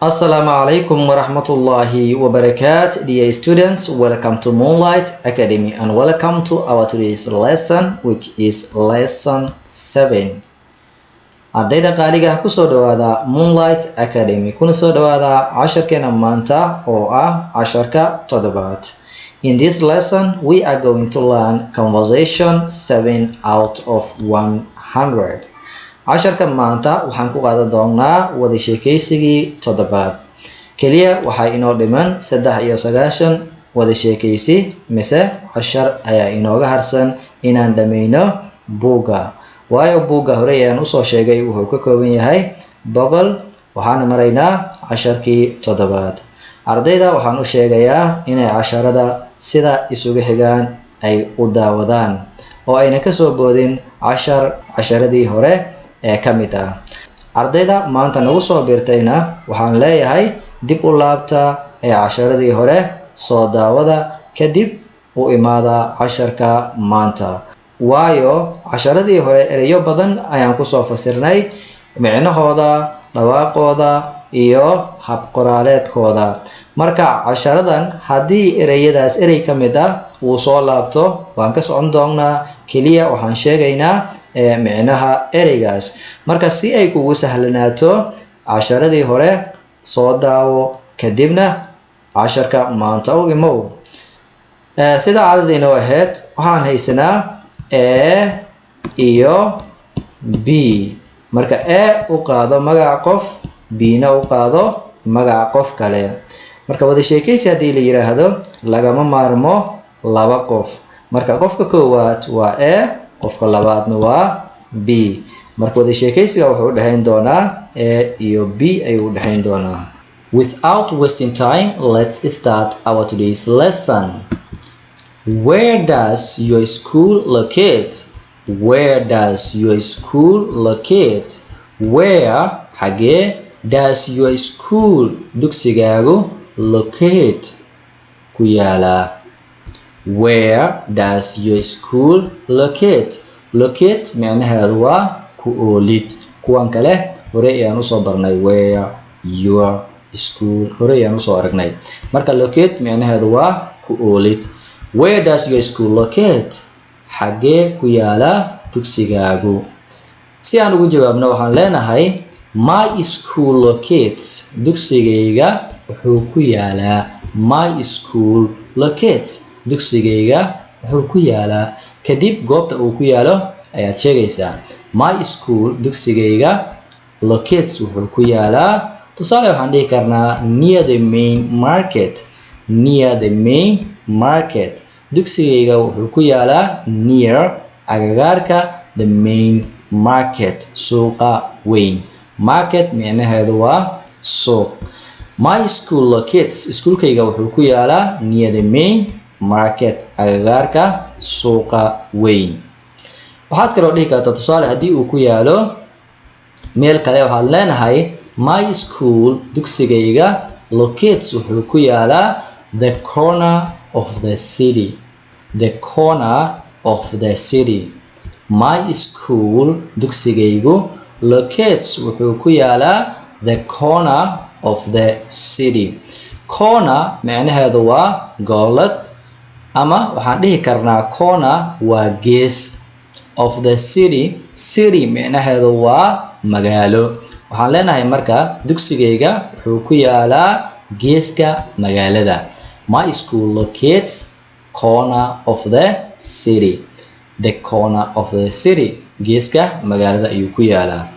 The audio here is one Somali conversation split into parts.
Assalamu alaikum wa rahmatullahi wa barakatuh. Dear students, welcome to Moonlight Academy and welcome to our today's lesson, which is lesson 7. Ardayda qaaliga ku soo dhawaada Moonlight Academy, kuna soo dhawaada casharkeena maanta oo ah casharka toddobaad. In this lesson, we are going to learn conversation 7 out of 100. casharka maanta waxaan ku qaadan doonaa wadasheekeysigii toddobaad. Kaliya waxaa inoo dhiman 93 wadasheekeysi mise cashar ayaa inooga harsan inaan dhameyno buugga. waayo buugga hore ayaan usoo sheegay wuxuu ka kooban yahay 100. waxaan maraynaa casharkii toddobaad. ardayda waxaan u sheegayaa inay casharada sida isugu xigaan ay u daawadaan oo ayna kasoo boodin casharadii hore ee kamid ah. ardayda maanta nagu soo biirtayna waxaan leeyahay dib u laabta ee casharadii hore soo daawada kadib u imaada casharka maanta. waayo casharadii hore erayo badan ayaan kusoo fasirnay micnahooda, dhawaaqooda iyo hab qoraaleedkooda. marka casharadan haddii ereyadaas erey ka mid ah uu soo laabto waan ka socon doonaa, kaliya waxaan sheegaynaa micnaha ereygaas. marka si ay kugu sahlanaato casharadii hore soo daawo kadibna casharka maanta u imow. sida caadadiina ahayd waxaan haysanaa a iyo b. marka a u qaado magaca qof, b na u qaado magaca qof kale. marka wada sheekaysi haddii la yiraahdo lagama maarmo laba qof. marka qofka koowaad waa a, qofka labaadna waa b. marka wada sheekaysiga wuxuu u dhaxayn doonaa a iyo b ayuu u dhaxayn doonaa. Without wasting time, let's start our today's lesson. Where does your school locate? Where does your school locate? Where xagee does your school dugsigaagu locate ku yaalaa? Where does your school locate? Locate micnaheedu waa ku oolid. kuwan kale hore ayaan usoo barnay where, your, school hore ayaan usoo aragnay. marka locate micnaheedu waa ku oolid. Where does your school locate? xagee ku yaala dugsigaagu? si aan ugu jawaabno waxaan leenahay my school locates. dugsigayga wuxuu ku yaalaa. my school locates. dugsigayga wuxuu ku yaalaa. kadib goobta uu ku yaalo ayaad sheegaysaa. my school dugsigayga locates wuxuu ku yaalaa. tusaale waxaan dhihi karnaa near the main market. near the main market. dugsigayga wuxuu ku yaalaa near agagaarka the main market, suuqa weyn. market micnaheedu waa suuq. my school locates. iskuulkayga wuxuu ku yaalaa near the main market, agagaarka suuqa weyn. waxaad kaloo dhihi kartaa tusaale haddii uu ku yaalo meel kale waxaad leenahay my school dugsigayga locates wuxuu ku yaalaa the corner of the city. the corner of the city. my school dugsigaygu locates wuxuu ku yaalaa the corner of the city. corner micnaheedu waa goolad ama waxaan dhihi karnaa corner waa gees. of the city. city micnaheedu waa magaalo. waxaan leenahay marka dugsigayga wuxuu ku yaalaa geeska magaalada. my school locates corner of the city. the corner of the city. geeska magaalada ayuu ku yaalaa.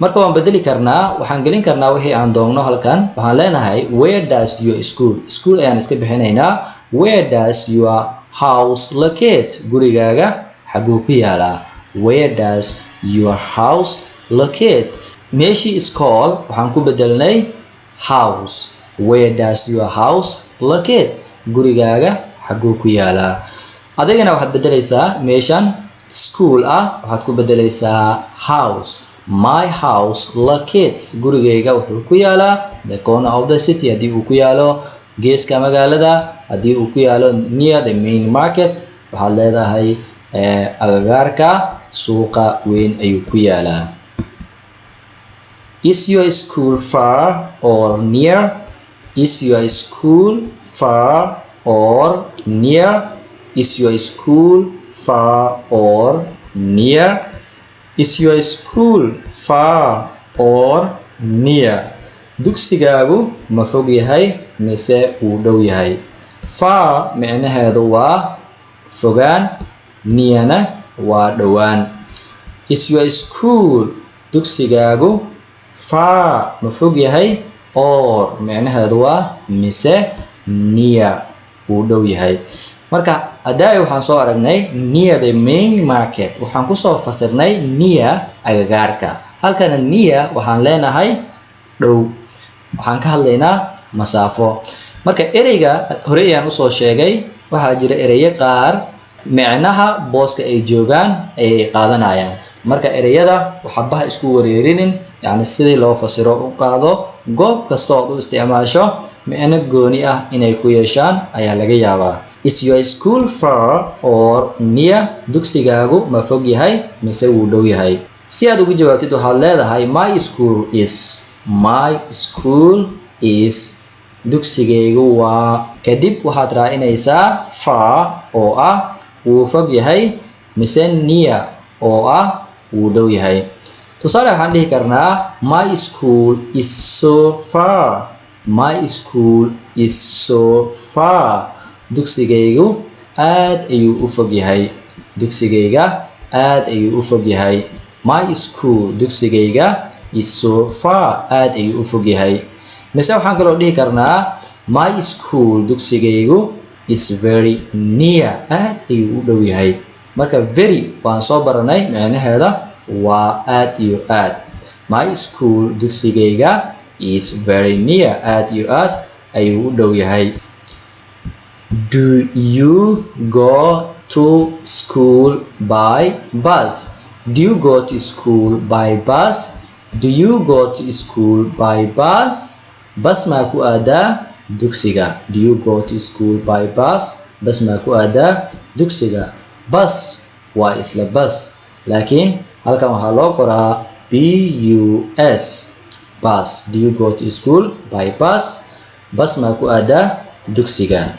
marka waan bedeli karnaa, waxaan gelin karnaa wixii aan doonno halkan. waxaan leenahay where does your school. school ayaan iska bixinaynaa. where does your house locate. gurigaaga xaguu ku yaalaa. where does your house locate. meeshii school waxaan ku bedelnay house. where does your house locate. gurigaaga xaguu ku yaalaa. adigana waxaad bedelaysaa meeshan school ah waxaad ku bedelaysaa house. my house locates. gurigayga wuxuu ku yaalaa the corner of the city. haddii uu ku yaalo geeska magaalada. haddii uu ku yaalo near the main market waxaad leedahay agagaarka suuqa weyn ayuu ku yaalaa. Is your school far or near? Is your school far or near? Is your school far or near? Is your school far or near? Dugsigaagu ma fog yahay mise uu dhow yahay? Far micnaheedu waa fogaan, nearna waa dhowaan. Is your school dugsigaagu far ma fog yahay or micnaheedu waa mise near uu dhow yahay. Marka hadda waxaan soo aragnay near the main market. Waxaan ku soo fasirnay near agagaarka. Halkana near waxaan leenahay dhow. Waxaan ka hadlaynaa masaafo. Marka ereyga hore ayaan u soo sheegay waxaa jira ereyo qaar micnaha booska ay joogaan ay qaadanayaan. Marka ereyada waxba isku wareerinin, yani sidii loo fasiro u qaado. Goob kasta oo u isticmaasho micno gooni ah inay ku yeeshaan ayaa laga yaabaa. Is your school far or near? Dugsigaagu ma fog yahay mise wuu dhow yahay? Si aad ugu jawaabtid waxaad leedahay my school is. My school is. Dugsigaygu waa. Kadib waxaad raacinaysaa far oo ah wuu fog yahay mise near oo ah wuu dhow yahay. Tusaale waxaan dhihi karnaa my school is so far. My school is so far. Dugsigaygu aad ayuu u fog yahay. Dugsigayga aad ayuu u fog yahay. My school dugsigayga is so far. Aad ayuu u fog yahay. Mise waxaan kaloo dhihi karnaa my school dugsigaygu is very near. Aad ayuu u dhow yahay. Marka very waan soo baranay micnaheeda waa aad iyo aad. My school dugsigayga is very near. Aad iyo aad ayuu u dhow yahay. Do you go to school by bus? Do you go to school by bus? Do you go to school by bus? Bus ma ku aadaa dugsiga? Do you go to school by bus? Bus ma ku aadaa dugsiga? Bus waa isla bus, laakiin halkan waxaa loo qoraa bus. Bus. Do you go to school by bus? Bus ma ku aadaa dugsiga?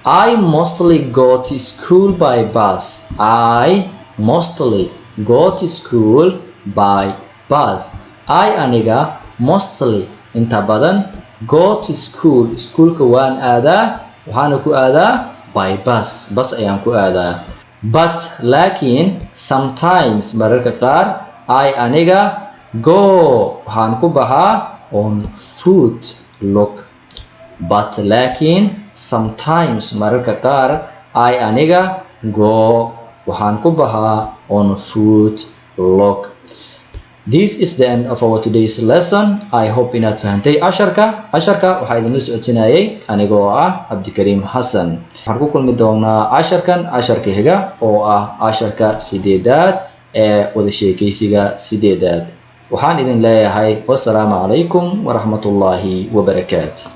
I mostly go to school by bus. I mostly go to school by bus. I aniga mostly inta badan go to school. Schoolka waan aadaa. Waxaana ku aadaa by bus. Bus ayaan ku aadaa. But laakiin sometimes mararka qaar I aniga go waxaan ku baxaa on foot lug. But laakiin sometimes mararka qaar I aniga go waxaan ku baxaa on foot lug. This is the end of our today's lesson. I hope inaad fahantay casharka. Casharka waxaa idinla socodsinayay anigoo ah Cabdikariim Xasan. Waxaan ku kulmi doonaa casharkan casharka xiga oo ah casharka 8aad ee wada sheekaysiga 8aad. Waxaan idin leeyahay wassalaamu calaykum waraxmatullaahi wabarakaatu.